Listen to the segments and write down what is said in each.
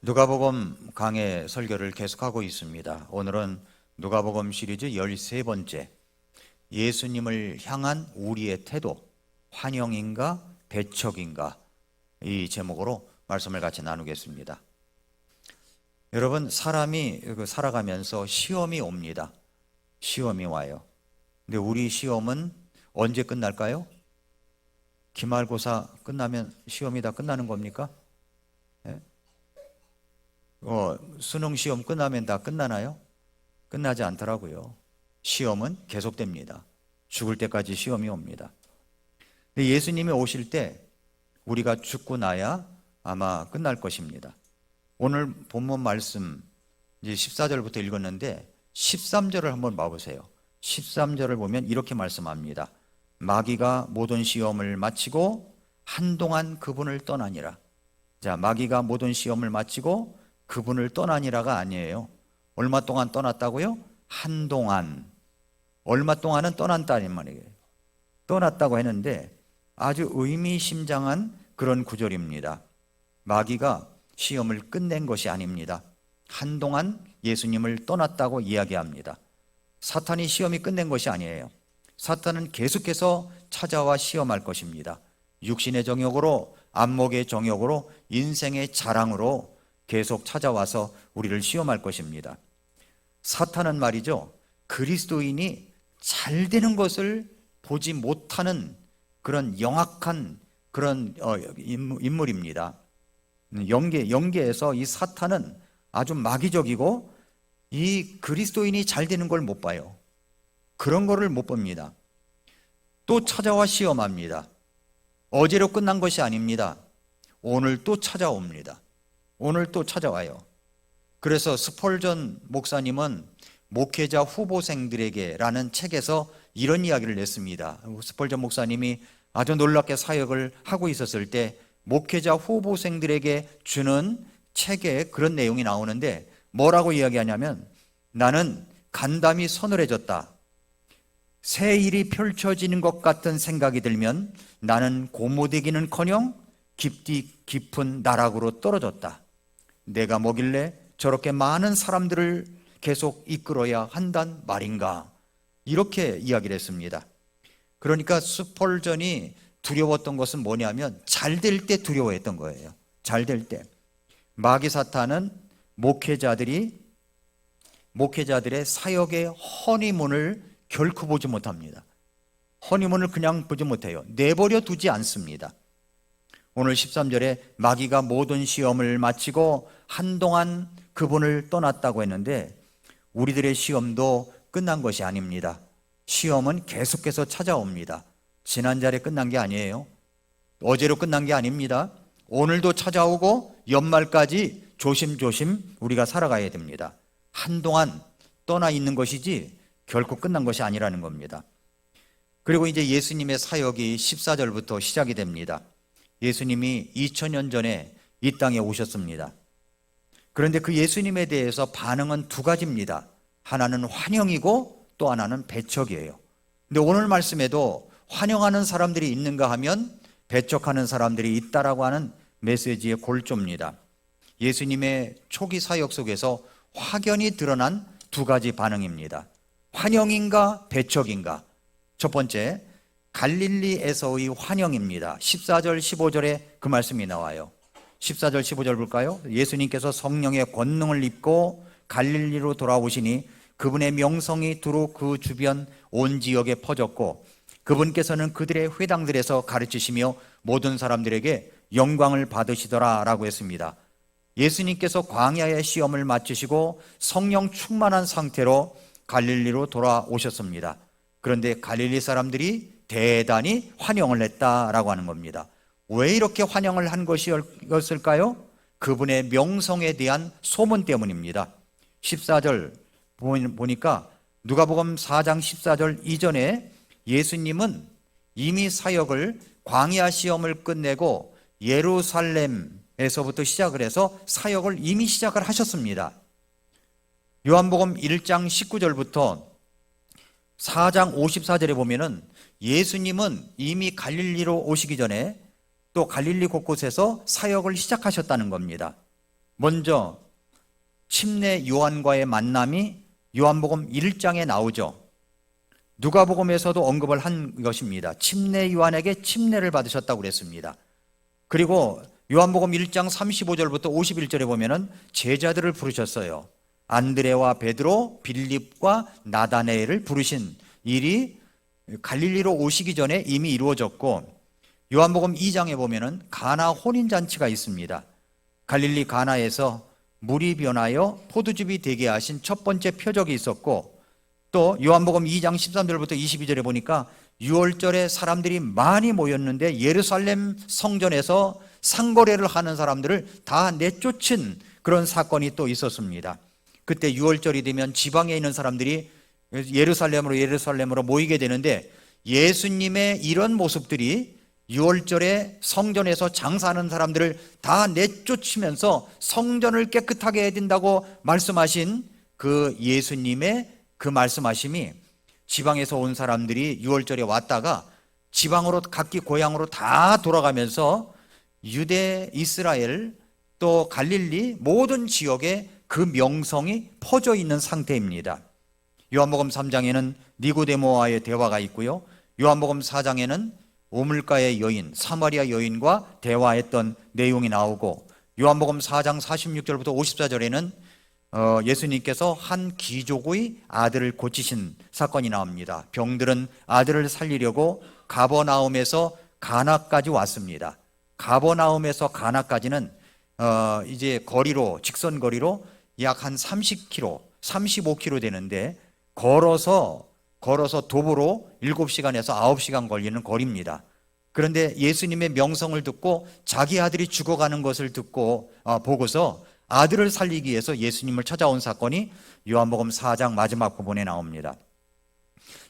누가복음 강해 설교를 계속하고 있습니다. 오늘은 누가복음 시리즈 13번째, 예수님을 향한 우리의 태도, 환영인가 배척인가, 이 제목으로 말씀을 같이 나누겠습니다. 여러분, 사람이 살아가면서 시험이 옵니다. 시험이 와요. 근데 우리 시험은 언제 끝날까요? 기말고사 끝나면 시험이 다 끝나는 겁니까? 수능 시험 끝나면 다 끝나나요? 끝나지 않더라고요. 시험은 계속됩니다. 죽을 때까지 시험이 옵니다. 근데 예수님이 오실 때 우리가 죽고 나야 아마 끝날 것입니다. 오늘 본문 말씀 이제 14절부터 읽었는데 13절을 한번 봐보세요. 13절을 보면 이렇게 말씀합니다. 마귀가 모든 시험을 마치고 한동안 그분을 떠나니라. 자, 마귀가 모든 시험을 마치고 그분을 떠나니라가 아니에요. 얼마 동안 떠났다고요? 한동안. 얼마 동안은 떠난다는 말이에요. 떠났다고 했는데 아주 의미심장한 그런 구절입니다. 마귀가 시험을 끝낸 것이 아닙니다. 한동안 예수님을 떠났다고 이야기합니다. 사탄이 시험이 끝낸 것이 아니에요. 사탄은 계속해서 찾아와 시험할 것입니다. 육신의 정욕으로, 안목의 정욕으로, 인생의 자랑으로 계속 찾아와서 우리를 시험할 것입니다. 사탄은 말이죠, 그리스도인이 잘 되는 것을 보지 못하는 그런 영악한 그런 인물입니다. 영계에서 이 사탄은 아주 마귀적이고 이 그리스도인이 잘 되는 걸 못 봐요. 그런 거를 못 봅니다. 또 찾아와 시험합니다. 어제로 끝난 것이 아닙니다. 오늘 또 찾아옵니다. 오늘 또 찾아와요. 그래서 스펄전 목사님은 목회자 후보생들에게 라는 책에서 이런 이야기를 냈습니다. 스펄전 목사님이 아주 놀랍게 사역을 하고 있었을 때 목회자 후보생들에게 주는 책에 그런 내용이 나오는데 뭐라고 이야기하냐면, 나는 간담이 서늘해졌다. 새 일이 펼쳐지는 것 같은 생각이 들면 나는 고무되기는커녕 깊은 나락으로 떨어졌다. 내가 뭐길래 저렇게 많은 사람들을 계속 이끌어야 한단 말인가, 이렇게 이야기를 했습니다. 그러니까 스펄전이 두려웠던 것은 뭐냐면 잘 될 때 두려워했던 거예요. 잘 될 때. 마귀 사탄은 목회자들의 사역의 허니문을 결코 보지 못합니다. 허니문을 그냥 보지 못해요. 내버려 두지 않습니다. 오늘 13절에 마귀가 모든 시험을 마치고 한동안 그분을 떠났다고 했는데 우리들의 시험도 끝난 것이 아닙니다. 시험은 계속해서 찾아옵니다. 지난달에 끝난 게 아니에요. 어제로 끝난 게 아닙니다. 오늘도 찾아오고 연말까지 조심조심 우리가 살아가야 됩니다. 한동안 떠나 있는 것이지 결코 끝난 것이 아니라는 겁니다. 그리고 이제 예수님의 사역이 14절부터 시작이 됩니다. 예수님이 2000년 전에 이 땅에 오셨습니다. 그런데 그 예수님에 대해서 반응은 두 가지입니다. 하나는 환영이고 또 하나는 배척이에요. 근데 오늘 말씀에도 환영하는 사람들이 있는가 하면 배척하는 사람들이 있다라고 하는 메시지의 골조입니다. 예수님의 초기 사역 속에서 확연히 드러난 두 가지 반응입니다. 환영인가 배척인가. 첫 번째, 갈릴리에서의 환영입니다. 14절 15절에 그 말씀이 나와요. 14절 15절 볼까요? 예수님께서 성령의 권능을 입고 갈릴리로 돌아오시니 그분의 명성이 두루 그 주변 온 지역에 퍼졌고 그분께서는 그들의 회당들에서 가르치시며 모든 사람들에게 영광을 받으시더라 라고 했습니다. 예수님께서 광야의 시험을 마치시고 성령 충만한 상태로 갈릴리로 돌아오셨습니다. 그런데 갈릴리 사람들이 대단히 환영을 했다라고 하는 겁니다. 왜 이렇게 환영을 한 것이었을까요? 그분의 명성에 대한 소문 때문입니다. 14절 보니까 누가복음 4장 14절 이전에 예수님은 이미 사역을 광야 시험을 끝내고 예루살렘에서부터 시작을 해서 사역을 이미 시작을 하셨습니다. 요한복음 1장 19절부터 4장 54절에 보면은 예수님은 이미 갈릴리로 오시기 전에 또 갈릴리 곳곳에서 사역을 시작하셨다는 겁니다. 먼저 침례 요한과의 만남이 요한복음 1장에 나오죠. 누가복음에서도 언급을 한 것입니다. 침례 요한에게 침례를 받으셨다고 그랬습니다. 그리고 요한복음 1장 35절부터 51절에 보면은 제자들을 부르셨어요. 안드레와 베드로, 빌립과 나다네엘을 부르신 일이 갈릴리로 오시기 전에 이미 이루어졌고, 요한복음 2장에 보면은 가나 혼인잔치가 있습니다. 갈릴리 가나에서 물이 변하여 포도즙이 되게 하신 첫 번째 표적이 있었고, 또 요한복음 2장 13절부터 22절에 보니까 6월절에 사람들이 많이 모였는데 예루살렘 성전에서 상거래를 하는 사람들을 다 내쫓은 그런 사건이 또 있었습니다. 그때 6월절이 되면 지방에 있는 사람들이 예루살렘으로 모이게 되는데, 예수님의 이런 모습들이 6월절에 성전에서 장사하는 사람들을 다 내쫓으면서 성전을 깨끗하게 해야 된다고 말씀하신 그 예수님의 그 말씀하심이 지방에서 온 사람들이 6월절에 왔다가 지방으로 각기 고향으로 다 돌아가면서 유대, 이스라엘, 또 갈릴리 모든 지역에 그 명성이 퍼져 있는 상태입니다. 요한복음 3장에는 니고데모와의 대화가 있고요, 요한복음 4장에는 우물가의 여인, 사마리아 여인과 대화했던 내용이 나오고, 요한복음 4장 46절부터 54절에는 예수님께서 한 귀족의 아들을 고치신 사건이 나옵니다. 병들은 아들을 살리려고 가버나움에서 가나까지 왔습니다. 가버나움에서 가나까지는 이제 거리로, 직선 거리로 약 한 30km, 35km 되는데 걸어서 도보로 7시간에서 9시간 걸리는 거리입니다. 그런데 예수님의 명성을 듣고 자기 아들이 죽어가는 것을 듣고 보고서 아들을 살리기 위해서 예수님을 찾아온 사건이 요한복음 4장 마지막 부분에 나옵니다.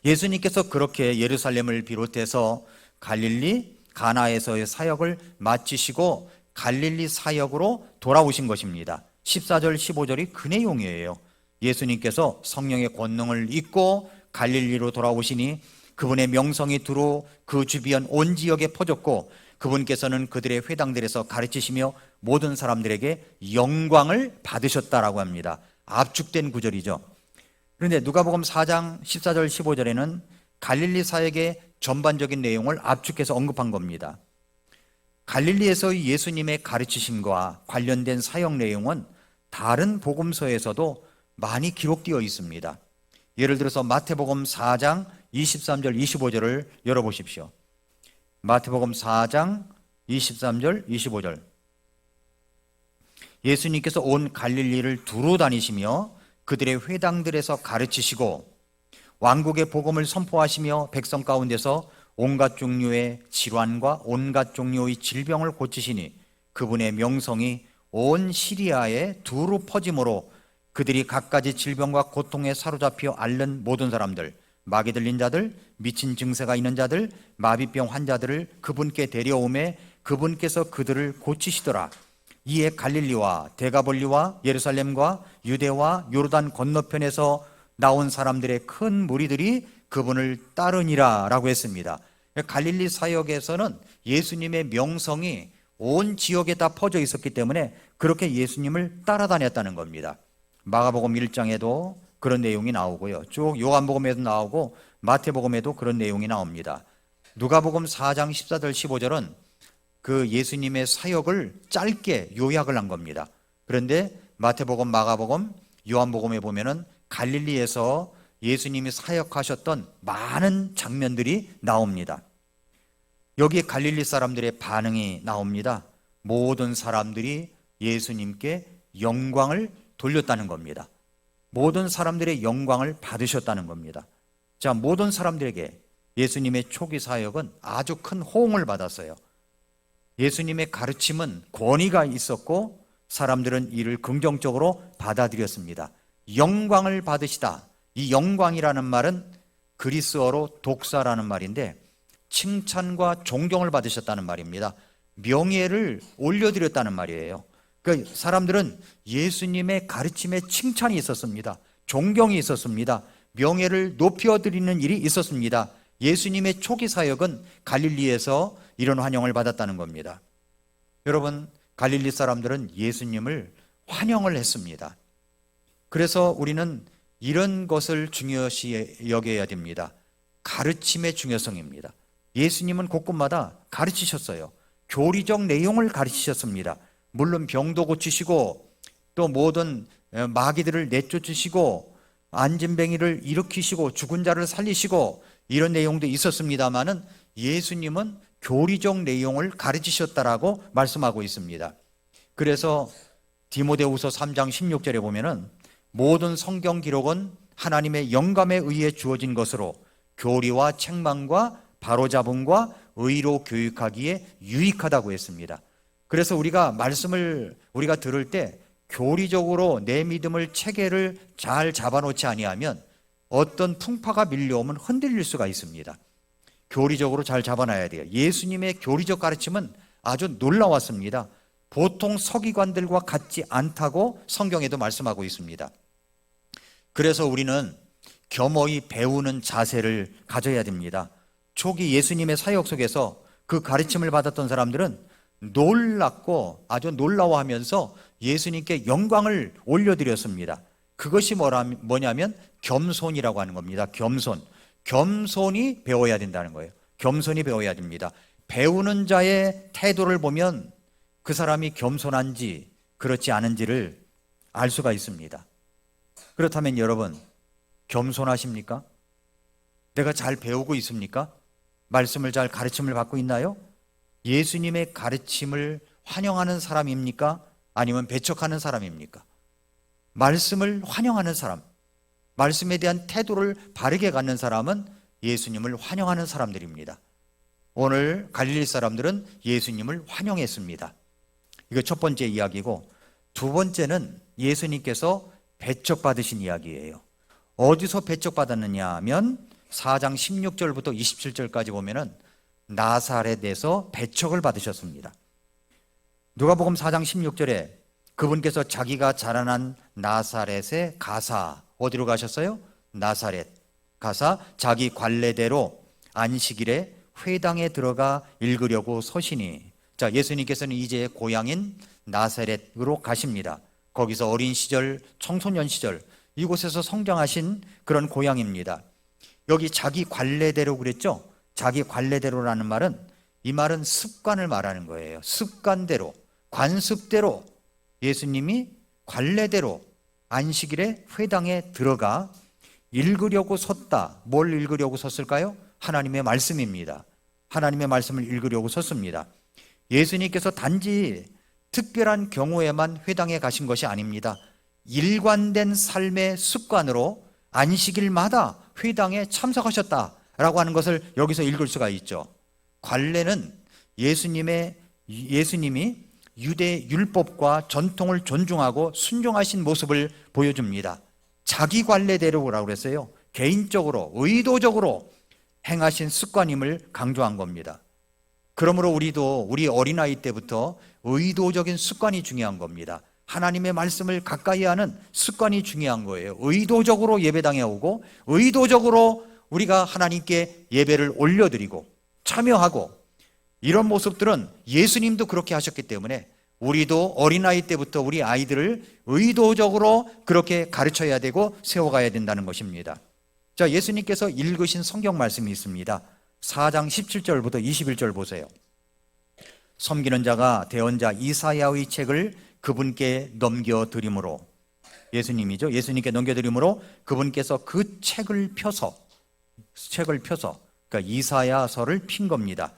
예수님께서 그렇게 예루살렘을 비롯해서 갈릴리, 가나에서의 사역을 마치시고 갈릴리 사역으로 돌아오신 것입니다. 14절, 15절이 그 내용이에요. 예수님께서 성령의 권능을 입고 갈릴리로 돌아오시니 그분의 명성이 두루 그 주변 온 지역에 퍼졌고, 그분께서는 그들의 회당들에서 가르치시며 모든 사람들에게 영광을 받으셨다라고 합니다. 압축된 구절이죠. 그런데 누가복음 4장 14절 15절에는 갈릴리 사역의 전반적인 내용을 압축해서 언급한 겁니다. 갈릴리에서의 예수님의 가르치심과 관련된 사역 내용은 다른 복음서에서도 많이 기록되어 있습니다. 예를 들어서 마태복음 4장 23절 25절을 열어보십시오. 마태복음 4장 23절 25절. 예수님께서 온 갈릴리를 두루 다니시며 그들의 회당들에서 가르치시고 왕국의 복음을 선포하시며 백성 가운데서 온갖 종류의 질환과 온갖 종류의 질병을 고치시니 그분의 명성이 온 시리아에 두루 퍼짐으로 그들이 갖가지 질병과 고통에 사로잡혀 앓는 모든 사람들, 마귀 들린 자들, 미친 증세가 있는 자들, 마비병 환자들을 그분께 데려오매 그분께서 그들을 고치시더라. 이에 갈릴리와 데가볼리와 예루살렘과 유대와 요르단 건너편에서 나온 사람들의 큰 무리들이 그분을 따르니라 라고 했습니다. 갈릴리 사역에서는 예수님의 명성이 온 지역에 다 퍼져 있었기 때문에 그렇게 예수님을 따라다녔다는 겁니다. 마가복음 1장에도 그런 내용이 나오고요, 쭉 요한복음에도 나오고 마태복음에도 그런 내용이 나옵니다. 누가복음 4장 14절 15절은 그 예수님의 사역을 짧게 요약을 한 겁니다. 그런데 마태복음, 마가복음, 요한복음에 보면은 갈릴리에서 예수님이 사역하셨던 많은 장면들이 나옵니다. 여기에 갈릴리 사람들의 반응이 나옵니다. 모든 사람들이 예수님께 영광을 돌렸다는 겁니다. 모든 사람들의 영광을 받으셨다는 겁니다. 자, 모든 사람들에게 예수님의 초기 사역은 아주 큰 호응을 받았어요. 예수님의 가르침은 권위가 있었고 사람들은 이를 긍정적으로 받아들였습니다. 영광을 받으시다. 이 영광이라는 말은 그리스어로 독사라는 말인데 칭찬과 존경을 받으셨다는 말입니다. 명예를 올려드렸다는 말이에요. 그 사람들은 예수님의 가르침에 칭찬이 있었습니다. 존경이 있었습니다. 명예를 높여드리는 일이 있었습니다. 예수님의 초기 사역은 갈릴리에서 이런 환영을 받았다는 겁니다. 여러분, 갈릴리 사람들은 예수님을 환영을 했습니다. 그래서 우리는 이런 것을 중요시 여겨야 됩니다. 가르침의 중요성입니다. 예수님은 곳곳마다 가르치셨어요. 교리적 내용을 가르치셨습니다. 물론 병도 고치시고 또 모든 마귀들을 내쫓으시고 안진뱅이를 일으키시고 죽은 자를 살리시고 이런 내용도 있었습니다마는 예수님은 교리적 내용을 가르치셨다라고 말씀하고 있습니다. 그래서 디모데후서 3장 16절에 보면은 모든 성경 기록은 하나님의 영감에 의해 주어진 것으로 교리와 책망과 바로잡음과 의로 교육하기에 유익하다고 했습니다. 그래서 우리가 말씀을 우리가 들을 때 교리적으로 내 믿음을 체계를 잘 잡아놓지 아니하면 어떤 풍파가 밀려오면 흔들릴 수가 있습니다. 교리적으로 잘 잡아놔야 돼요. 예수님의 교리적 가르침은 아주 놀라웠습니다. 보통 서기관들과 같지 않다고 성경에도 말씀하고 있습니다. 그래서 우리는 겸허히 배우는 자세를 가져야 됩니다. 초기 예수님의 사역 속에서 그 가르침을 받았던 사람들은 놀랍고 아주 놀라워하면서 예수님께 영광을 올려드렸습니다. 그것이 뭐냐면 겸손이라고 하는 겁니다. 겸손이 배워야 된다는 거예요. 겸손이 배워야 됩니다. 배우는 자의 태도를 보면 그 사람이 겸손한지 그렇지 않은지를 알 수가 있습니다. 그렇다면 여러분, 겸손하십니까? 내가 잘 배우고 있습니까? 말씀을 잘 가르침을 받고 있나요? 예수님의 가르침을 환영하는 사람입니까? 아니면 배척하는 사람입니까? 말씀을 환영하는 사람, 말씀에 대한 태도를 바르게 갖는 사람은 예수님을 환영하는 사람들입니다. 오늘 갈릴리 사람들은 예수님을 환영했습니다. 이거 첫 번째 이야기고, 두 번째는 예수님께서 배척받으신 이야기예요. 어디서 배척받았느냐 하면 4장 16절부터 27절까지 보면은 나사렛에서 배척을 받으셨습니다. 누가복음 4장 16절에 그분께서 자기가 자라난 나사렛에 가사, 어디로 가셨어요? 나사렛 가사 자기 관례대로 안식일에 회당에 들어가 읽으려고 서시니, 자, 예수님께서는 이제 고향인 나사렛으로 가십니다. 거기서 어린 시절, 청소년 시절 이곳에서 성장하신 그런 고향입니다. 여기 자기 관례대로 그랬죠? 자기 관례대로라는 말은, 이 말은 습관을 말하는 거예요. 습관대로, 관습대로 예수님이 관례대로 안식일에 회당에 들어가 읽으려고 섰다. 뭘 읽으려고 섰을까요? 하나님의 말씀입니다. 하나님의 말씀을 읽으려고 섰습니다. 예수님께서 단지 특별한 경우에만 회당에 가신 것이 아닙니다. 일관된 삶의 습관으로 안식일마다 회당에 참석하셨다라고 하는 것을 여기서 읽을 수가 있죠. 관례는 예수님이 유대 율법과 전통을 존중하고 순종하신 모습을 보여줍니다. 자기 관례대로라고 그랬어요. 개인적으로 의도적으로 행하신 습관임을 강조한 겁니다. 그러므로 우리도 우리 어린아이 때부터 의도적인 습관이 중요한 겁니다. 하나님의 말씀을 가까이 하는 습관이 중요한 거예요. 의도적으로 예배당에 오고 의도적으로 우리가 하나님께 예배를 올려드리고 참여하고, 이런 모습들은 예수님도 그렇게 하셨기 때문에 우리도 어린아이 때부터 우리 아이들을 의도적으로 그렇게 가르쳐야 되고 세워가야 된다는 것입니다. 자, 예수님께서 읽으신 성경 말씀이 있습니다. 4장 17절부터 21절 보세요. 섬기는 자가 대언자 이사야의 책을 그분께 넘겨드림으로, 예수님이죠. 예수님께 넘겨드림으로 그분께서 그 책을 펴서, 그러니까 이사야서를 핀 겁니다.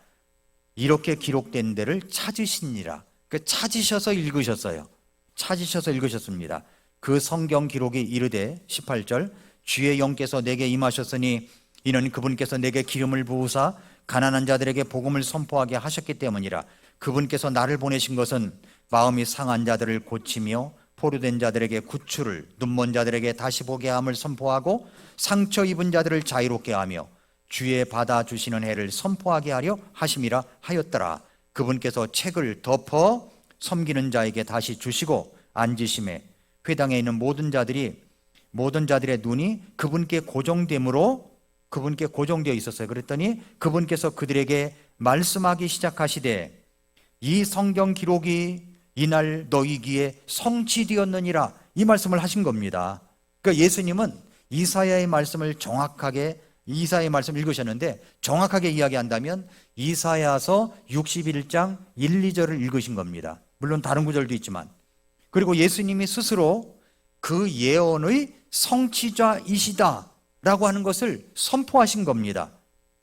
이렇게 기록된 데를 찾으시니라. 찾으셔서 읽으셨어요. 찾으셔서 읽으셨습니다. 그 성경 기록이 이르되 18절, 주의 영께서 내게 임하셨으니 이는 그분께서 내게 기름을 부으사 가난한 자들에게 복음을 선포하게 하셨기 때문이라. 그분께서 나를 보내신 것은 마음이 상한 자들을 고치며 포로된 자들에게 구출을, 눈먼 자들에게 다시 보게 함을 선포하고 상처 입은 자들을 자유롭게 하며 주의 받아주시는 해를 선포하게 하려 하심이라 하였더라. 그분께서 책을 덮어 섬기는 자에게 다시 주시고 앉으심에 회당에 있는 모든 자들의 눈이 그분께 고정됨으로, 그분께 고정되어 있었어요. 그랬더니 그분께서 그들에게 말씀하기 시작하시되, 이 성경 기록이 이날 너희 귀에 성취되었느니라, 이 말씀을 하신 겁니다. 그러니까 예수님은 이사야의 말씀을 정확하게, 이사야의 말씀을 읽으셨는데 정확하게 이야기한다면 이사야서 61장 1, 2절을 읽으신 겁니다. 물론 다른 구절도 있지만. 그리고 예수님이 스스로 그 예언의 성취자이시다 라고 하는 것을 선포하신 겁니다.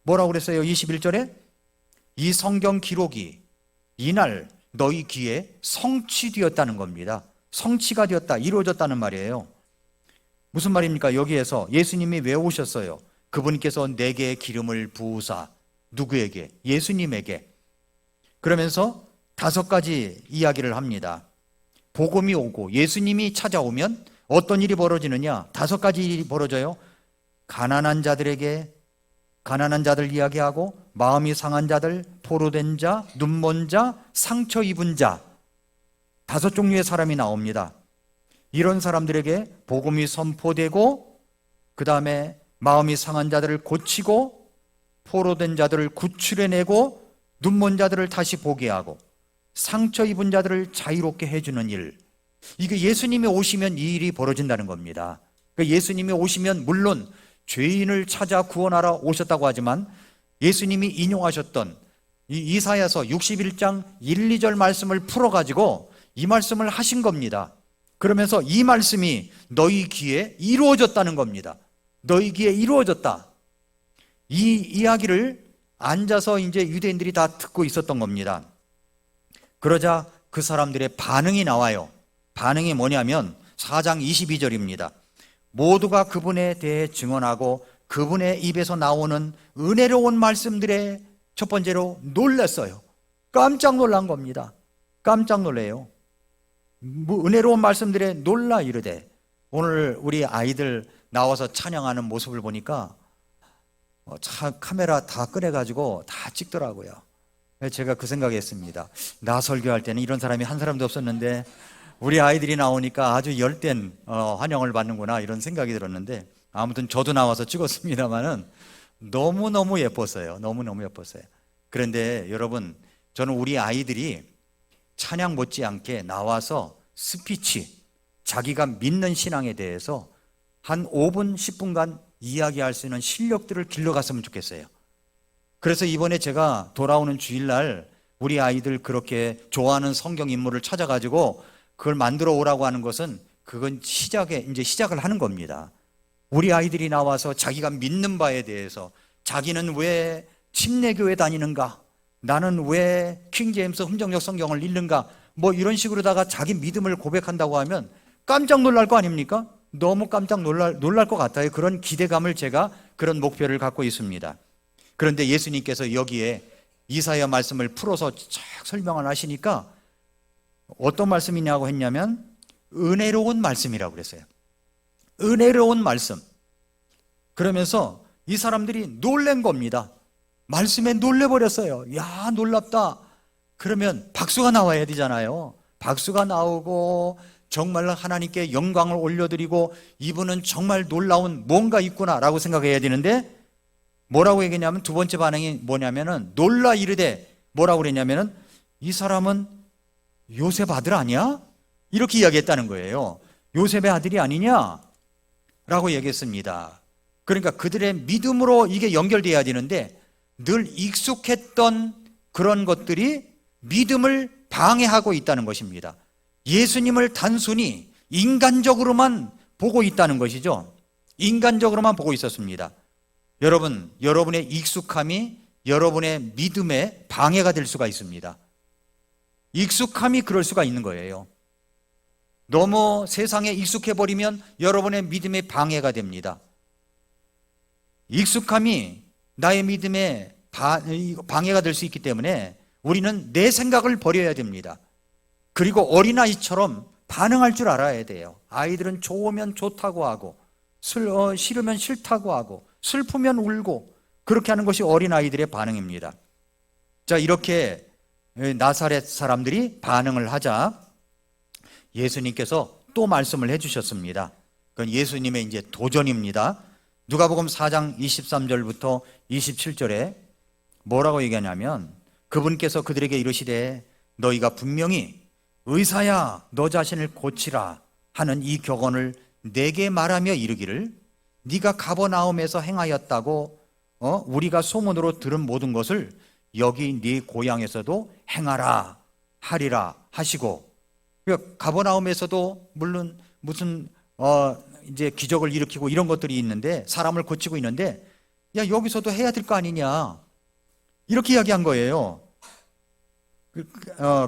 뭐라고 그랬어요? 21절에 이 성경 기록이 이날 너희 귀에 성취되었다는 겁니다. 성취가 되었다, 이루어졌다는 말이에요. 무슨 말입니까? 여기에서 예수님이 왜 오셨어요? 그분께서 내게 기름을 부으사, 누구에게? 예수님에게. 그러면서 5가지 이야기를 합니다. 복음이 오고 예수님이 찾아오면 어떤 일이 벌어지느냐? 5가지 일이 벌어져요. 가난한 자들에게, 가난한 자들 이야기하고, 마음이 상한 자들, 포로된 자, 눈먼 자, 상처 입은 자, 5종류의 사람이 나옵니다. 이런 사람들에게 복음이 선포되고, 그 다음에 마음이 상한 자들을 고치고, 포로된 자들을 구출해내고, 눈먼 자들을 다시 보게 하고, 상처 입은 자들을 자유롭게 해주는 일, 이게 예수님이 오시면 이 일이 벌어진다는 겁니다. 그러니까 예수님이 오시면 물론 죄인을 찾아 구원하러 오셨다고 하지만 예수님이 인용하셨던 이 이사야서 61장 1, 2절 말씀을 풀어가지고 이 말씀을 하신 겁니다. 그러면서 이 말씀이 너희 귀에 이루어졌다는 겁니다. 너희 귀에 이루어졌다. 이 이야기를 앉아서 이제 유대인들이 다 듣고 있었던 겁니다. 그러자 그 사람들의 반응이 나와요. 반응이 뭐냐면 4장 22절입니다. 모두가 그분에 대해 증언하고 그분의 입에서 나오는 은혜로운 말씀들에 첫 번째로 놀랐어요. 깜짝 놀란 겁니다. 깜짝 놀래요. 은혜로운 말씀들에 놀라 이르되, 오늘 우리 아이들 나와서 찬양하는 모습을 보니까 카메라 다 꺼내가지고 다 찍더라고요. 제가 그 생각했습니다. 나 설교할 때는 이런 사람이 한 사람도 없었는데 우리 아이들이 나오니까 아주 열띤 환영을 받는구나, 이런 생각이 들었는데, 아무튼 저도 나와서 찍었습니다만은 너무너무 예뻤어요. 너무너무 예뻤어요. 그런데 여러분, 저는 우리 아이들이 찬양 못지않게 나와서 스피치, 자기가 믿는 신앙에 대해서 한 5분, 10분간 이야기할 수 있는 실력들을 길러갔으면 좋겠어요. 그래서 이번에 제가 돌아오는 주일날 우리 아이들 그렇게 좋아하는 성경 인물을 찾아가지고 그걸 만들어 오라고 하는 것은, 그건 이제 시작을 하는 겁니다. 우리 아이들이 나와서 자기가 믿는 바에 대해서, 자기는 왜 침례교회 다니는가, 나는 왜 킹제임스 흠정역 성경을 읽는가, 뭐 이런 식으로다가 자기 믿음을 고백한다고 하면 깜짝 놀랄 거 아닙니까? 너무 깜짝 놀랄 것 같아요. 그런 기대감을, 제가 그런 목표를 갖고 있습니다. 그런데 예수님께서 여기에 이사야 말씀을 풀어서 쫙 설명을 하시니까 어떤 말씀이냐고 했냐면 은혜로운 말씀이라고 그랬어요. 은혜로운 말씀. 그러면서 이 사람들이 놀란 겁니다. 말씀에 놀래버렸어요. 야, 놀랍다. 그러면 박수가 나와야 되잖아요. 박수가 나오고 정말로 하나님께 영광을 올려드리고, 이분은 정말 놀라운 뭔가 있구나라고 생각해야 되는데, 뭐라고 얘기했냐면, 두 번째 반응이 뭐냐면은 놀라 이르되, 뭐라고 그랬냐면은 이 사람은 요셉 아들 아니야? 이렇게 이야기했다는 거예요. 요셉의 아들이 아니냐? 라고 얘기했습니다. 그러니까 그들의 믿음으로 이게 연결돼야 되는데, 늘 익숙했던 그런 것들이 믿음을 방해하고 있다는 것입니다. 예수님을 단순히 인간적으로만 보고 있다는 것이죠. 인간적으로만 보고 있었습니다. 여러분, 여러분의 익숙함이 여러분의 믿음에 방해가 될 수가 있습니다. 익숙함이 그럴 수가 있는 거예요. 너무 세상에 익숙해버리면 여러분의 믿음에 방해가 됩니다. 익숙함이 나의 믿음에 방해가 될 수 있기 때문에 우리는 내 생각을 버려야 됩니다. 그리고 어린아이처럼 반응할 줄 알아야 돼요. 아이들은 좋으면 좋다고 하고, 싫으면 싫다고 하고, 슬프면 울고, 그렇게 하는 것이 어린아이들의 반응입니다. 자, 이렇게 나사렛 사람들이 반응을 하자 예수님께서 또 말씀을 해주셨습니다. 그건 예수님의 이제 도전입니다. 누가복음 4장 23절부터 27절에 뭐라고 얘기하냐면, 그분께서 그들에게 이르시되 너희가 분명히 의사야 너 자신을 고치라 하는 이 격언을 내게 말하며 이르기를 네가 가버나움에서 행하였다고 우리가 소문으로 들은 모든 것을 여기 네 고향에서도 행하라 하리라 하시고, 그러니까 가버나움에서도 물론 무슨 이제 기적을 일으키고 이런 것들이 있는데, 사람을 고치고 있는데, 야 여기서도 해야 될 거 아니냐 이렇게 이야기한 거예요.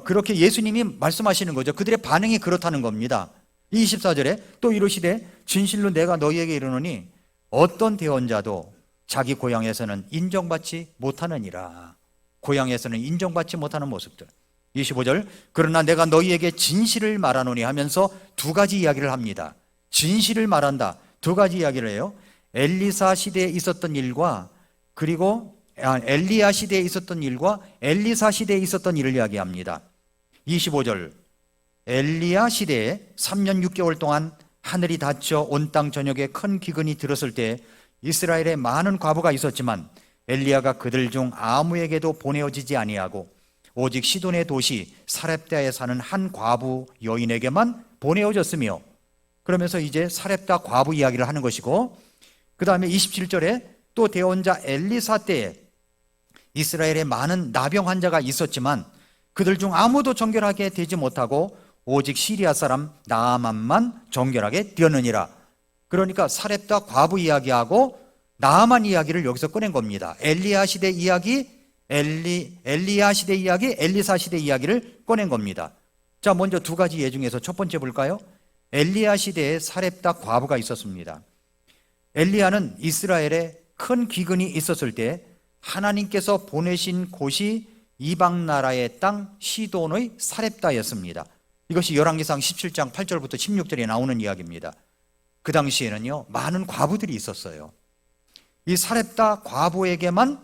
그렇게 예수님이 말씀하시는 거죠. 그들의 반응이 그렇다는 겁니다. 24절에 또 이르시되 진실로 내가 너희에게 이르노니 어떤 대언자도 자기 고향에서는 인정받지 못하느니라. 고향에서는 인정받지 못하는 모습들. 25절 그러나 내가 너희에게 진실을 말하노니 하면서 두 가지 이야기를 합니다. 진실을 말한다. 두 가지 이야기를 해요. 엘리사 시대에 있었던 일과, 그리고 엘리야 시대에 있었던 일과 엘리사 시대에 있었던 일을 이야기합니다. 25절 엘리야 시대에 3년 6개월 동안 하늘이 닫혀 온 땅 전역에 큰 기근이 들었을 때 이스라엘에 많은 과부가 있었지만 엘리야가 그들 중 아무에게도 보내어지지 아니하고 오직 시돈의 도시 사렙다에 사는 한 과부 여인에게만 보내어졌으며, 그러면서 이제 사렙다 과부 이야기를 하는 것이고, 그 다음에 27절에 또 대언자 엘리사 때에 이스라엘에 많은 나병 환자가 있었지만 그들 중 아무도 정결하게 되지 못하고 오직 시리아 사람 나아만만 정결하게 되었느니라. 그러니까 사렙다 과부 이야기하고 나아만 이야기를 여기서 꺼낸 겁니다. 엘리야 시대 이야기, 엘리야 시대 이야기, 엘리사 시대 이야기를 꺼낸 겁니다. 자, 먼저 두 가지 예 중에서 첫 번째 볼까요? 엘리야 시대에 사렙다 과부가 있었습니다. 엘리야는 이스라엘에 큰 기근이 있었을 때 하나님께서 보내신 곳이 이방 나라의 땅 시돈의 사렙다였습니다. 이것이 열왕기상 17장 8절부터 16절에 나오는 이야기입니다. 그 당시에는요 많은 과부들이 있었어요. 이 사렙다 과부에게만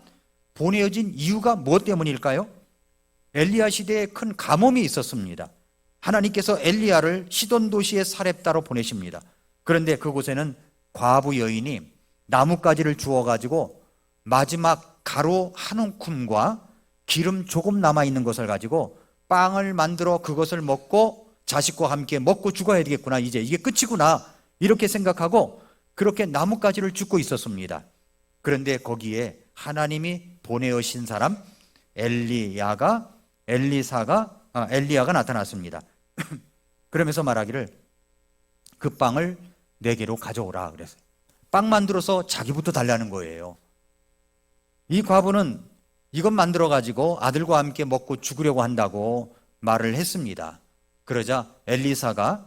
보내어진 이유가 무엇 때문일까요? 엘리야 시대에 큰 가뭄이 있었습니다. 하나님께서 엘리야를 시돈 도시의 사렙다로 보내십니다. 그런데 그곳에는 과부 여인이 나뭇가지를 주워가지고 마지막 가루 한 움큼과 기름 조금 남아있는 것을 가지고 빵을 만들어 그것을 먹고 자식과 함께 먹고 죽어야 되겠구나, 이제 이게 끝이구나 이렇게 생각하고 그렇게 나뭇가지를 줍고 있었습니다. 그런데 거기에 하나님이 보내오신 사람 엘리야가 나타났습니다. 그러면서 말하기를 그 빵을 내게로 가져오라 그랬어요. 빵 만들어서 자기부터 달라는 거예요. 이 과부는 이것 만들어 가지고 아들과 함께 먹고 죽으려고 한다고 말을 했습니다. 그러자 엘리사가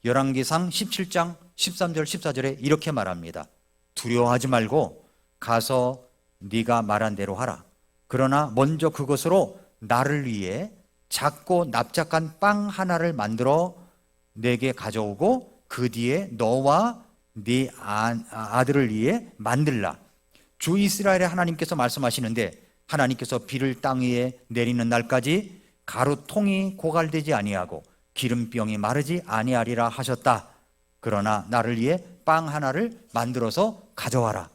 열왕기상 17장 13절 14절에 이렇게 말합니다. 두려워하지 말고 가서 네가 말한 대로 하라. 그러나 먼저 그것으로 나를 위해 작고 납작한 빵 하나를 만들어 내게 가져오고 그 뒤에 너와 네 아들을 위해 만들라. 주 이스라엘의 하나님께서 말씀하시는데 하나님께서 비를 땅 위에 내리는 날까지 가루통이 고갈되지 아니하고 기름병이 마르지 아니하리라 하셨다. 그러나 나를 위해 빵 하나를 만들어서 가져와라.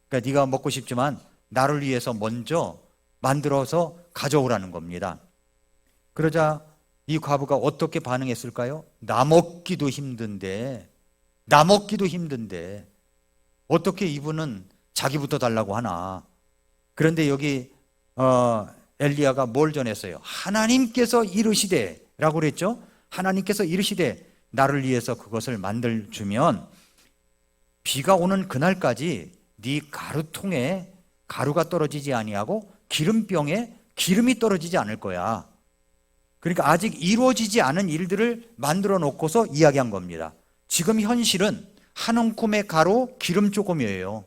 그러니까 네가 먹고 싶지만 나를 위해서 먼저 만들어서 가져오라는 겁니다. 그러자 이 과부가 어떻게 반응했을까요? 나 먹기도 힘든데 어떻게 이분은 자기부터 달라고 하나. 그런데 여기 엘리야가 뭘 전했어요? 하나님께서 이르시되 라고 그랬죠. 하나님께서 이르시되 나를 위해서 그것을 만들주면 비가 오는 그날까지 네 가루통에 가루가 떨어지지 아니하고 기름병에 기름이 떨어지지 않을 거야. 그러니까 아직 이루어지지 않은 일들을 만들어 놓고서 이야기한 겁니다. 지금 현실은 한 움큼의 가루, 기름 조금이에요.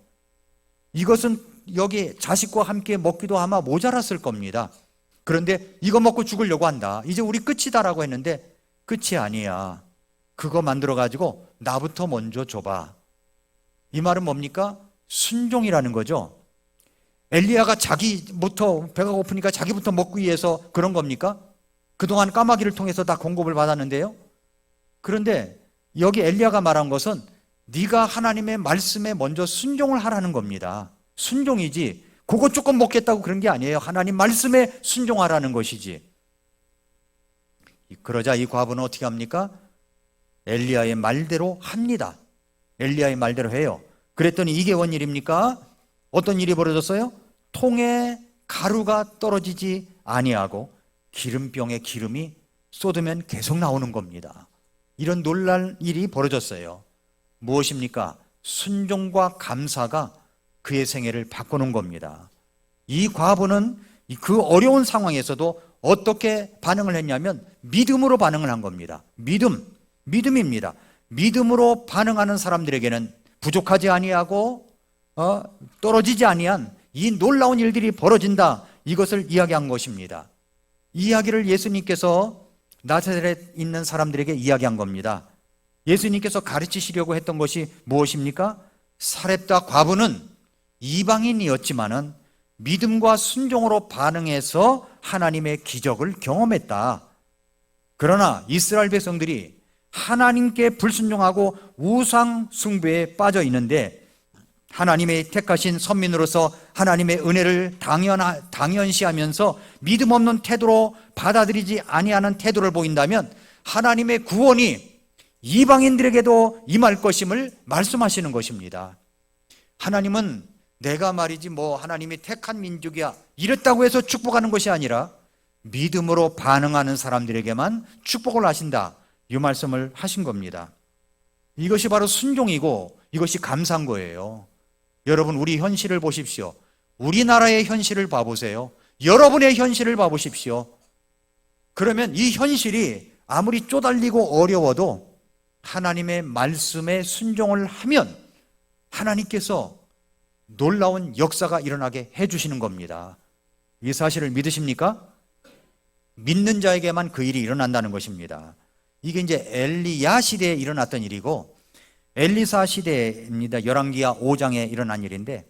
이것은 여기 자식과 함께 먹기도 아마 모자랐을 겁니다. 그런데 이거 먹고 죽으려고 한다. 이제 우리 끝이다라고 했는데 끝이 아니야. 그거 만들어 가지고 나부터 먼저 줘봐. 이 말은 뭡니까? 순종이라는 거죠. 엘리야가 자기부터 배가 고프니까 자기부터 먹기 위해서 그런 겁니까? 그동안 까마귀를 통해서 다 공급을 받았는데요. 그런데 여기 엘리야가 말한 것은 네가 하나님의 말씀에 먼저 순종을 하라는 겁니다. 순종이지 그거 조금 먹겠다고 그런 게 아니에요. 하나님 말씀에 순종하라는 것이지. 그러자 이 과부는 어떻게 합니까? 엘리야의 말대로 합니다. 엘리야의 말대로 해요. 그랬더니 이게 뭔 일입니까? 어떤 일이 벌어졌어요? 통에 가루가 떨어지지 아니하고 기름병에 기름이 쏟으면 계속 나오는 겁니다. 이런 놀랄 일이 벌어졌어요. 무엇입니까? 순종과 감사가 그의 생애를 바꾸는 겁니다. 이 과부는 그 어려운 상황에서도 어떻게 반응을 했냐면 믿음으로 반응을 한 겁니다. 믿음입니다. 믿음으로 반응하는 사람들에게는 부족하지 아니하고 떨어지지 아니한 이 놀라운 일들이 벌어진다. 이것을 이야기한 것입니다. 이 이야기를 예수님께서 나사렛에 있는 사람들에게 이야기한 겁니다. 예수님께서 가르치시려고 했던 것이 무엇입니까? 사렙다 과부는 이방인이었지만은 믿음과 순종으로 반응해서 하나님의 기적을 경험했다. 그러나 이스라엘 백성들이 하나님께 불순종하고 우상 숭배에 빠져 있는데 하나님의 택하신 선민으로서 하나님의 은혜를 당연시하면서 믿음 없는 태도로 받아들이지 아니하는 태도를 보인다면 하나님의 구원이 이방인들에게도 임할 것임을 말씀하시는 것입니다. 하나님은 내가 말이지 하나님이 택한 민족이야 이랬다고 해서 축복하는 것이 아니라 믿음으로 반응하는 사람들에게만 축복을 하신다, 이 말씀을 하신 겁니다. 이것이 바로 순종이고 이것이 감사한 거예요. 여러분, 우리 현실을 보십시오. 우리나라의 현실을 봐보세요. 여러분의 현실을 봐보십시오. 그러면 이 현실이 아무리 쪼달리고 어려워도 하나님의 말씀에 순종을 하면 하나님께서 놀라운 역사가 일어나게 해주시는 겁니다. 이 사실을 믿으십니까? 믿는 자에게만 그 일이 일어난다는 것입니다. 이게 이제 엘리야 시대에 일어났던 일이고 엘리사 시대입니다. 열왕기하 5장에 일어난 일인데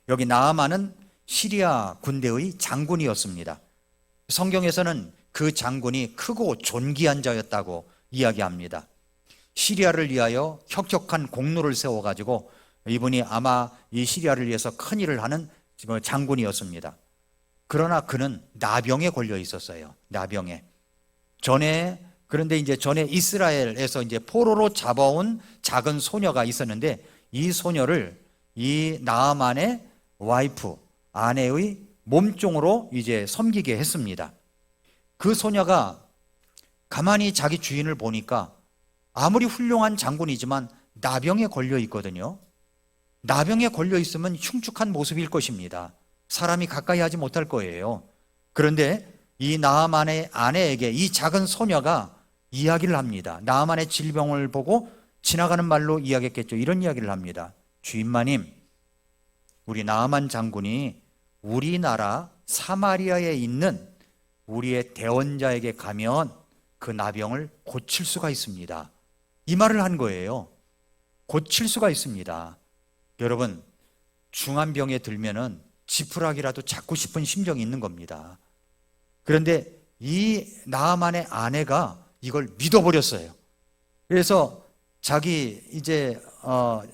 여기 나아만은 시리아 군대의 장군이었습니다. 성경에서는 그 장군이 크고 존귀한 자였다고 이야기합니다. 시리아를 위하여 혁혁한 공로를 세워가지고 이분이 아마 이 시리아를 위해서 큰 일을 하는 장군이었습니다. 그러나 그는 나병에 걸려 있었어요. 나병에. 그런데 이제 전에 이스라엘에서 이제 포로로 잡아온 작은 소녀가 있었는데 이 소녀를 이 나아만의 와이프, 아내의 몸종으로 이제 섬기게 했습니다. 그 소녀가 가만히 자기 주인을 보니까 아무리 훌륭한 장군이지만 나병에 걸려 있거든요. 나병에 걸려 있으면 흉측한 모습일 것입니다. 사람이 가까이 하지 못할 거예요. 그런데 이 나아만의 아내에게 이 작은 소녀가 이야기를 합니다. 나아만의 질병을 보고 지나가는 말로 이야기했겠죠. 이런 이야기를 합니다. 주인마님, 우리 나아만 장군이 우리나라 사마리아에 있는 우리의 대원자에게 가면 그 나병을 고칠 수가 있습니다. 이 말을 한 거예요. 고칠 수가 있습니다. 여러분, 중한 병에 들면은 지푸라기라도 잡고 싶은 심정이 있는 겁니다. 그런데 이 나아만의 아내가 이걸 믿어버렸어요. 그래서 자기 이제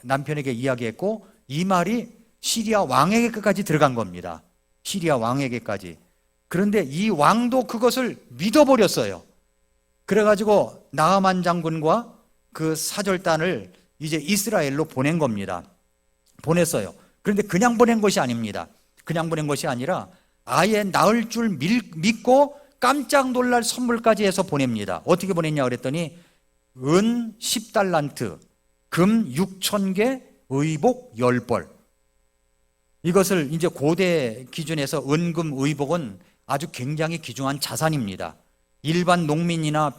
남편에게 이야기했고 이 말이 시리아 왕에게까지 들어간 겁니다. 시리아 왕에게까지. 그런데 이 왕도 그것을 믿어버렸어요. 그래가지고 나아만 장군과 그 사절단을 이제 이스라엘로 보낸 겁니다. 보냈어요. 그런데 그냥 보낸 것이 아닙니다. 그냥 보낸 것이 아니라 아예 나을 줄 믿고 깜짝 놀랄 선물까지 해서 보냅니다. 어떻게 보냈냐 그랬더니 은 10달란트, 금 6,000개, 의복 10벌. 이것을 이제 고대 기준에서 은금 의복은 아주 굉장히 귀중한 자산입니다. 일반 농민이나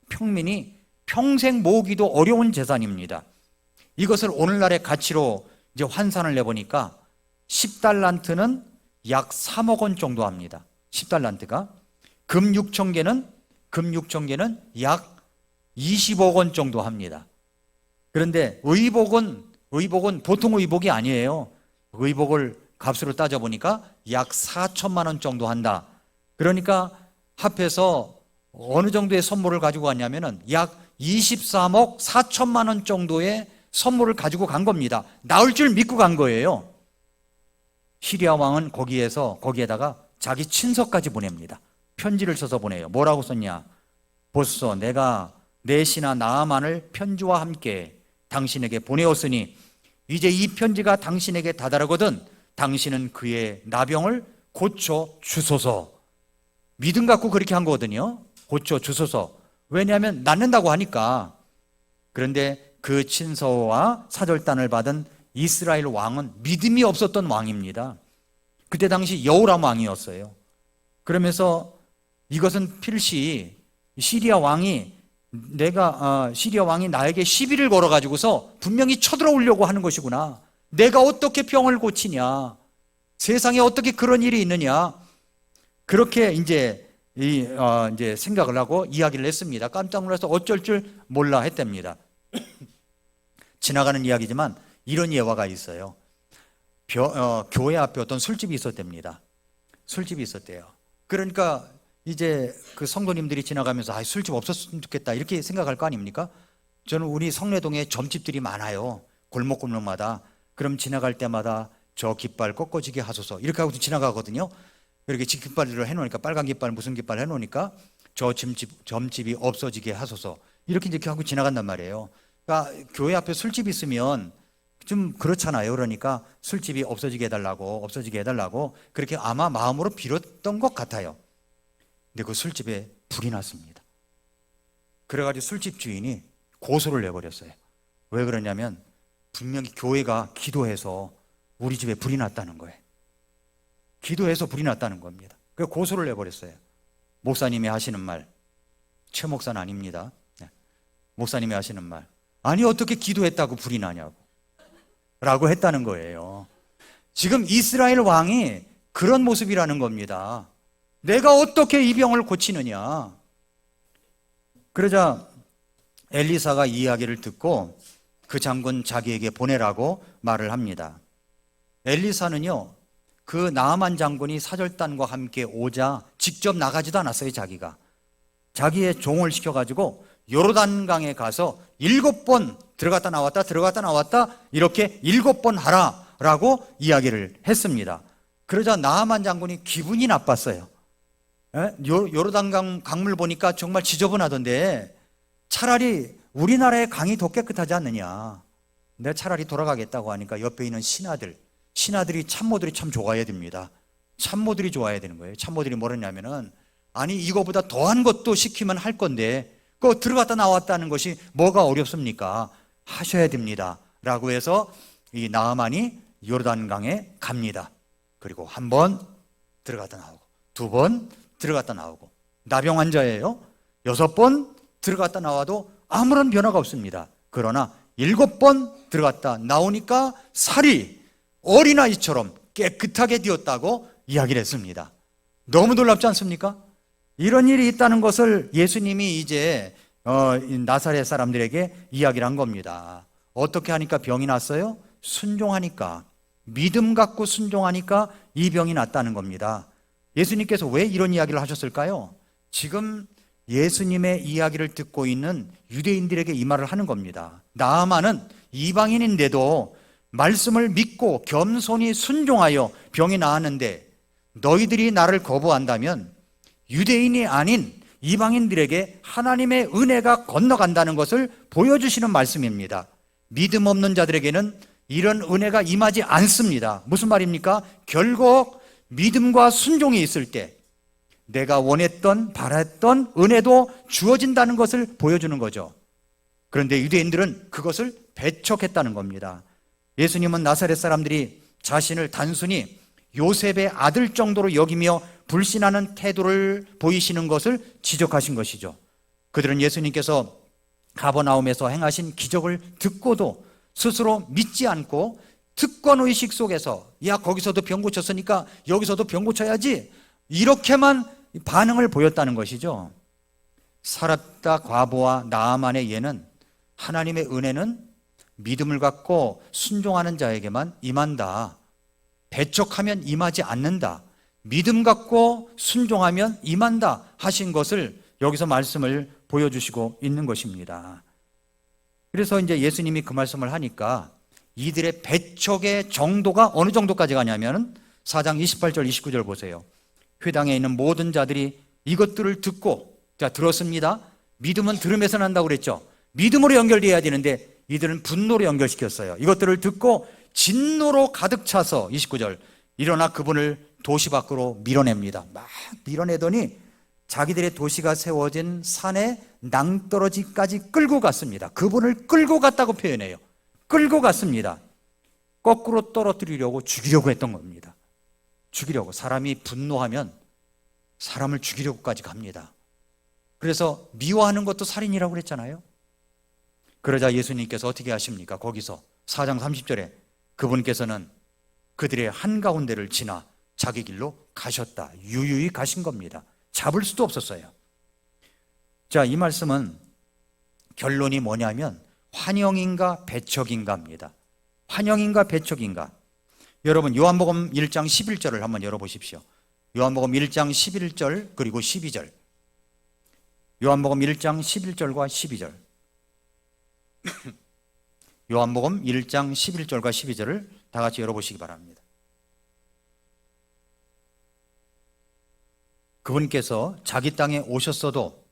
평민이 평생 모으기도 어려운 재산입니다. 이것을 오늘날의 가치로 이제 환산을 해보니까 10달란트는 약 3억 원 정도 합니다. 10달란트가. 금 6,000개는 약 20억 원 정도 합니다. 그런데 의복은 보통 의복이 아니에요. 의복을 값으로 따져보니까 약 4천만 원 정도 한다. 그러니까 합해서 어느 정도의 선물을 가지고 왔냐면은 약 23억 4천만 원 정도의 선물을 가지고 간 겁니다. 나올 줄 믿고 간 거예요. 시리아 왕은 거기에다가 자기 친서까지 보냅니다. 편지를 써서 보내요. 뭐라고 썼냐? 보소서, 내가 내 신하 나아만을 편지와 함께 당신에게 보내었으니 이제 이 편지가 당신에게 다다르거든 당신은 그의 나병을 고쳐 주소서. 믿음 갖고 그렇게 한 거거든요. 고쳐 주소서. 왜냐하면 낫는다고 하니까. 그런데 그 친서와 사절단을 받은 이스라엘 왕은 믿음이 없었던 왕입니다. 그때 당시 여호람 왕이었어요. 그러면서 이것은 필시 시리아 왕이 나에게 시비를 걸어가지고서 분명히 쳐들어오려고 하는 것이구나. 내가 어떻게 병을 고치냐? 세상에 어떻게 그런 일이 있느냐? 그렇게 이제 생각을 하고 이야기를 했습니다. 깜짝 놀라서 어쩔 줄 몰라 했답니다. 지나가는 이야기지만 이런 예화가 있어요. 교회 앞에 어떤 술집이 있었답니다. 술집이 있었대요. 그러니까 이제 그 성도님들이 지나가면서 술집 없었으면 좋겠다 이렇게 생각할 거 아닙니까? 저는 우리 성내동에 점집들이 많아요. 골목골목마다. 그럼 지나갈 때마다 저 깃발 꺾어지게 하소서 이렇게 하고 지나가거든요. 이렇게 깃발을 해놓으니까 빨간 깃발 무슨 깃발 해놓으니까 저 점집이 없어지게 하소서 이렇게 하고 지나간단 말이에요. 그러니까 교회 앞에 술집이 있으면 좀 그렇잖아요. 그러니까 술집이 없어지게 해달라고 그렇게 아마 마음으로 빌었던 것 같아요. 근데 그 술집에 불이 났습니다. 그래가지고 술집 주인이 고소를 내버렸어요. 왜 그러냐면 분명히 교회가 기도해서 우리 집에 불이 났다는 거예요. 기도해서 불이 났다는 겁니다. 그래서 고소를 내버렸어요. 목사님이 하시는 말, 최 목사는 아닙니다. 목사님이 하시는 말, 아니 어떻게 기도했다고 불이 나냐고 라고 했다는 거예요. 지금 이스라엘 왕이 그런 모습이라는 겁니다. 내가 어떻게 이 병을 고치느냐. 그러자 엘리사가 이 이야기를 듣고 그 장군 자기에게 보내라고 말을 합니다. 엘리사는요, 그 나아만 장군이 사절단과 함께 오자 직접 나가지도 않았어요. 자기의 종을 시켜가지고 요르단강에 가서 7번 들어갔다 나왔다 이렇게 7번 하라라고 이야기를 했습니다. 그러자 나아만 장군이 기분이 나빴어요. 요르단강 강물 보니까 정말 지저분하던데 차라리 우리나라의 강이 더 깨끗하지 않느냐. 내가 차라리 돌아가겠다고 하니까 옆에 있는 참모들이 참 좋아해야 됩니다. 참모들이 좋아해야 되는 거예요. 참모들이 뭐랬냐면은 아니 이거보다 더한 것도 시키면 할 건데 그거 들어갔다 나왔다는 것이 뭐가 어렵습니까? 하셔야 됩니다 라고 해서 이 나아만이 요르단강에 갑니다. 그리고 한 번 들어갔다 나오고 2번 들어갔다 나오고 나병 환자예요. 6번 들어갔다 나와도 아무런 변화가 없습니다. 그러나 7번 들어갔다 나오니까 살이 어린아이처럼 깨끗하게 되었다고 이야기를 했습니다. 너무 놀랍지 않습니까? 이런 일이 있다는 것을 예수님이 이제 나사렛 사람들에게 이야기를 한 겁니다. 어떻게 하니까 병이 났어요? 순종하니까, 믿음 갖고 순종하니까 이 병이 났다는 겁니다. 예수님께서 왜 이런 이야기를 하셨을까요? 지금 예수님의 이야기를 듣고 있는 유대인들에게 이 말을 하는 겁니다. 나아만은 이방인인데도 말씀을 믿고 겸손히 순종하여 병이 나았는데 너희들이 나를 거부한다면 유대인이 아닌 이방인들에게 하나님의 은혜가 건너간다는 것을 보여주시는 말씀입니다. 믿음 없는 자들에게는 이런 은혜가 임하지 않습니다. 무슨 말입니까? 결국 믿음과 순종이 있을 때 내가 원했던 바랬던 은혜도 주어진다는 것을 보여주는 거죠. 그런데 유대인들은 그것을 배척했다는 겁니다. 예수님은 나사렛 사람들이 자신을 단순히 요셉의 아들 정도로 여기며 불신하는 태도를 보이시는 것을 지적하신 것이죠. 그들은 예수님께서 가버나움에서 행하신 기적을 듣고도 스스로 믿지 않고 특권의식 속에서 야 거기서도 병 고쳤으니까 여기서도 병 고쳐야지 이렇게만 반응을 보였다는 것이죠. 사렙다 과부와 나아만의 예는 하나님의 은혜는 믿음을 갖고 순종하는 자에게만 임한다. 배척하면 임하지 않는다. 믿음 갖고 순종하면 임한다 하신 것을 여기서 말씀을 보여주시고 있는 것입니다. 그래서 이제 예수님이 그 말씀을 하니까 이들의 배척의 정도가 어느 정도까지 가냐면 4장 28절 29절 보세요. 회당에 있는 모든 자들이 이것들을 듣고 들었습니다. 믿음은 들음에서 난다고 그랬죠. 믿음으로 연결되어야 되는데 이들은 분노로 연결시켰어요. 이것들을 듣고 진노로 가득 차서 29절 일어나 그분을 도시 밖으로 밀어냅니다. 막 밀어내더니 자기들의 도시가 세워진 산에 낭떠러지까지 끌고 갔습니다. 그분을 끌고 갔다고 표현해요. 끌고 갔습니다. 거꾸로 떨어뜨리려고 죽이려고 했던 겁니다. 죽이려고. 사람이 분노하면 사람을 죽이려고까지 갑니다. 그래서 미워하는 것도 살인이라고 그랬잖아요. 그러자 예수님께서 어떻게 하십니까? 거기서 4장 30절에 그분께서는 그들의 한가운데를 지나 자기 길로 가셨다. 유유히 가신 겁니다. 잡을 수도 없었어요. 자, 이 말씀은 결론이 뭐냐면 환영인가 배척인가입니다. 환영인가 배척인가. 여러분 요한복음 1장 11절을 한번 열어보십시오. 요한복음 1장 11절 그리고 12절. 요한복음 1장 11절과 12절. 요한복음 1장 11절과 12절을 다 같이 열어보시기 바랍니다. 그분께서 자기 땅에 오셨어도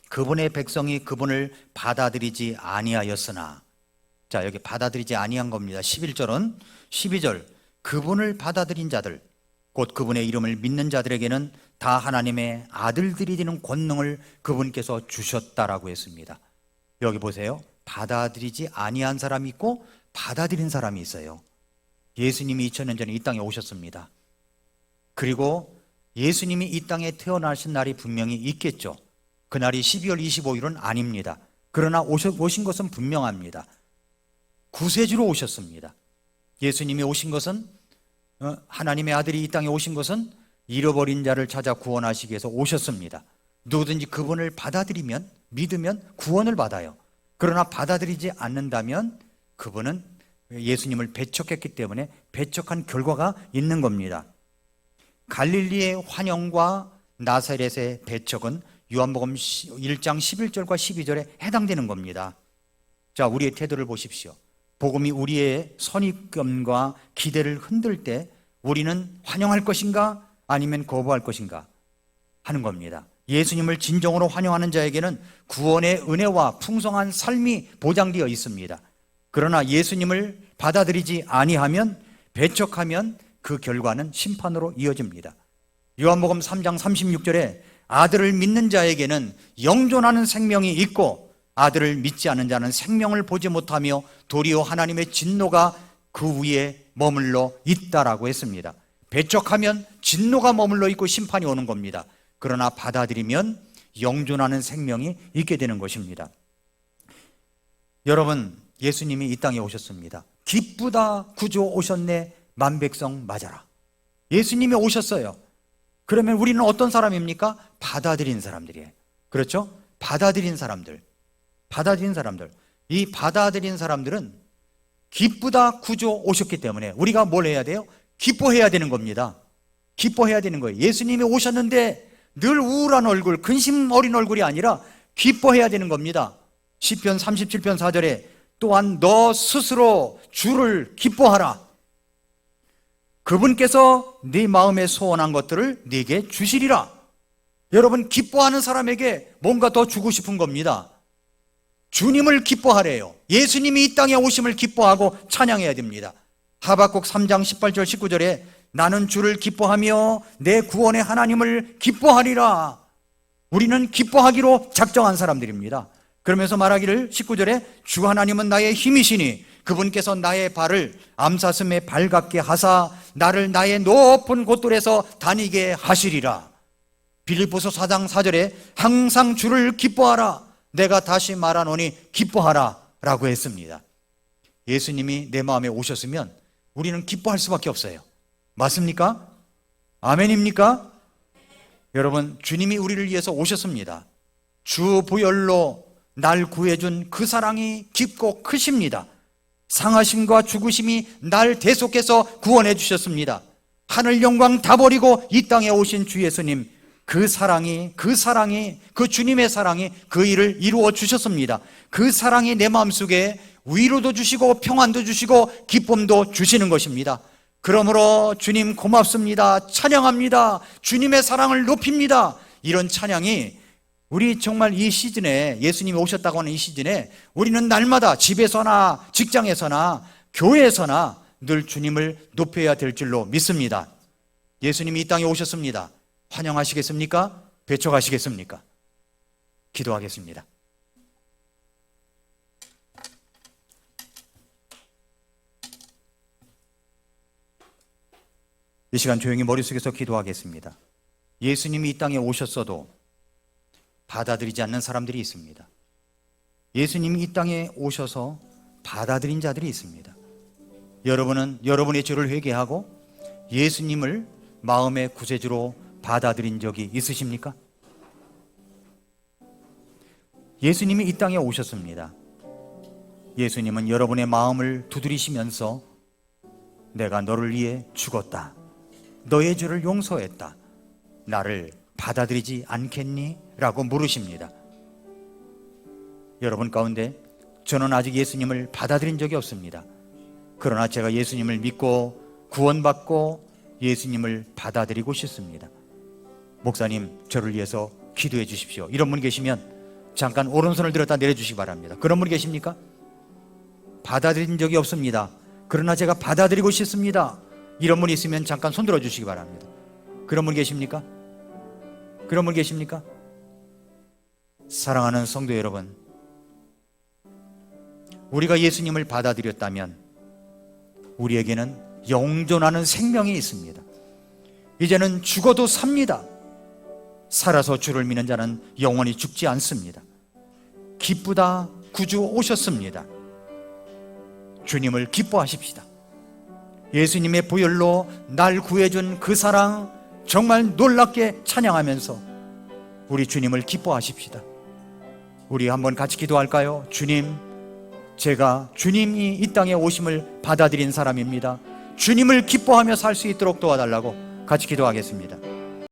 그분의 백성이 그분을 받아들이지 아니하였으나, 자, 여기 받아들이지 아니한 겁니다. 11절은 12절 그분을 받아들인 자들 곧 그분의 이름을 믿는 자들에게는 다 하나님의 아들들이 되는 권능을 그분께서 주셨다라고 했습니다. 여기 보세요. 받아들이지 아니한 사람이 있고 받아들인 사람이 있어요. 예수님이 2000년 전에 이 땅에 오셨습니다. 그리고 예수님이 이 땅에 태어나신 날이 분명히 있겠죠. 그날이 12월 25일은 아닙니다. 그러나 오신 것은 분명합니다. 구세주로 오셨습니다. 예수님이 오신 것은, 하나님의 아들이 이 땅에 오신 것은 잃어버린 자를 찾아 구원하시기 위해서 오셨습니다. 누구든지 그분을 받아들이면, 믿으면 구원을 받아요. 그러나 받아들이지 않는다면 그분은 예수님을 배척했기 때문에 배척한 결과가 있는 겁니다. 갈릴리의 환영과 나사렛의 배척은 요한복음 1장 11절과 12절에 해당되는 겁니다. 자, 우리의 태도를 보십시오. 복음이 우리의 선입견과 기대를 흔들 때 우리는 환영할 것인가 아니면 거부할 것인가 하는 겁니다. 예수님을 진정으로 환영하는 자에게는 구원의 은혜와 풍성한 삶이 보장되어 있습니다. 그러나 예수님을 받아들이지 아니하면, 배척하면 그 결과는 심판으로 이어집니다. 요한복음 3장 36절에 아들을 믿는 자에게는 영존하는 생명이 있고 아들을 믿지 않는 자는 생명을 보지 못하며 도리어 하나님의 진노가 그 위에 머물러 있다라고 했습니다. 배척하면 진노가 머물러 있고 심판이 오는 겁니다. 그러나 받아들이면 영존하는 생명이 있게 되는 것입니다. 여러분, 예수님이 이 땅에 오셨습니다. 기쁘다 구주 오셨네 만백성 맞아라. 예수님이 오셨어요. 그러면 우리는 어떤 사람입니까? 받아들인 사람들이에요. 그렇죠? 받아들인 사람들. 이 받아들인 사람들은 기쁘다 구주 오셨기 때문에 우리가 뭘 해야 돼요? 기뻐해야 되는 겁니다. 기뻐해야 되는 거예요. 예수님이 오셨는데 늘 우울한 얼굴, 근심 어린 얼굴이 아니라 기뻐해야 되는 겁니다. 시편 37편 4절에 또한 너 스스로 주를 기뻐하라. 그분께서 네 마음에 소원한 것들을 네게 주시리라. 여러분, 기뻐하는 사람에게 뭔가 더 주고 싶은 겁니다. 주님을 기뻐하래요. 예수님이 이 땅에 오심을 기뻐하고 찬양해야 됩니다. 하박국 3장 18절 19절에 나는 주를 기뻐하며 내 구원의 하나님을 기뻐하리라. 우리는 기뻐하기로 작정한 사람들입니다. 그러면서 말하기를 19절에 주 하나님은 나의 힘이시니 그분께서 나의 발을 암사슴의 발 같게 하사 나를 나의 높은 곳들에서 다니게 하시리라. 빌립보서 4장 4절에 항상 주를 기뻐하라. 내가 다시 말하노니 기뻐하라 라고 했습니다. 예수님이 내 마음에 오셨으면 우리는 기뻐할 수밖에 없어요. 맞습니까? 아멘입니까? 여러분, 주님이 우리를 위해서 오셨습니다. 주 보혈로 날 구해준 그 사랑이 깊고 크십니다. 상하심과 죽으심이 날 대속해서 구원해 주셨습니다. 하늘 영광 다 버리고 이 땅에 오신 주 예수님, 그 사랑이 그 주님의 사랑이 그 일을 이루어 주셨습니다. 그 사랑이 내 마음속에 위로도 주시고 평안도 주시고 기쁨도 주시는 것입니다. 그러므로 주님 고맙습니다. 찬양합니다. 주님의 사랑을 높입니다. 이런 찬양이 우리 정말 이 시즌에, 예수님이 오셨다고 하는 이 시즌에 우리는 날마다 집에서나 직장에서나 교회에서나 늘 주님을 높여야 될 줄로 믿습니다. 예수님이 이 땅에 오셨습니다. 환영하시겠습니까? 배척하시겠습니까? 기도하겠습니다. 이 시간 조용히 머릿속에서 기도하겠습니다. 예수님이 이 땅에 오셨어도 받아들이지 않는 사람들이 있습니다. 예수님이 이 땅에 오셔서 받아들인 자들이 있습니다. 여러분은 여러분의 죄를 회개하고 예수님을 마음의 구세주로 받아들인 적이 있으십니까? 예수님이 이 땅에 오셨습니다. 예수님은 여러분의 마음을 두드리시면서 내가 너를 위해 죽었다. 너의 죄를 용서했다. 나를 받아들이지 않겠니? 라고 물으십니다. 여러분 가운데 저는 아직 예수님을 받아들인 적이 없습니다. 그러나 제가 예수님을 믿고 구원받고 예수님을 받아들이고 싶습니다. 목사님, 저를 위해서 기도해 주십시오. 이런 분 계시면 잠깐 오른손을 들었다 내려주시기 바랍니다. 그런 분 계십니까? 받아들인 적이 없습니다. 그러나 제가 받아들이고 싶습니다. 이런 분 있으면 잠깐 손 들어주시기 바랍니다. 그런 분 계십니까? 그런 분 계십니까? 사랑하는 성도 여러분, 우리가 예수님을 받아들였다면 우리에게는 영존하는 생명이 있습니다. 이제는 죽어도 삽니다. 살아서 주를 믿는 자는 영원히 죽지 않습니다. 기쁘다, 구주 오셨습니다. 주님을 기뻐하십시다. 예수님의 보혈로 날 구해준 그 사랑 정말 놀랍게 찬양하면서 우리 주님을 기뻐하십시다. 우리 한번 같이 기도할까요? 주님, 제가 주님이 이 땅에 오심을 받아들인 사람입니다. 주님을 기뻐하며 살 수 있도록 도와달라고 같이 기도하겠습니다.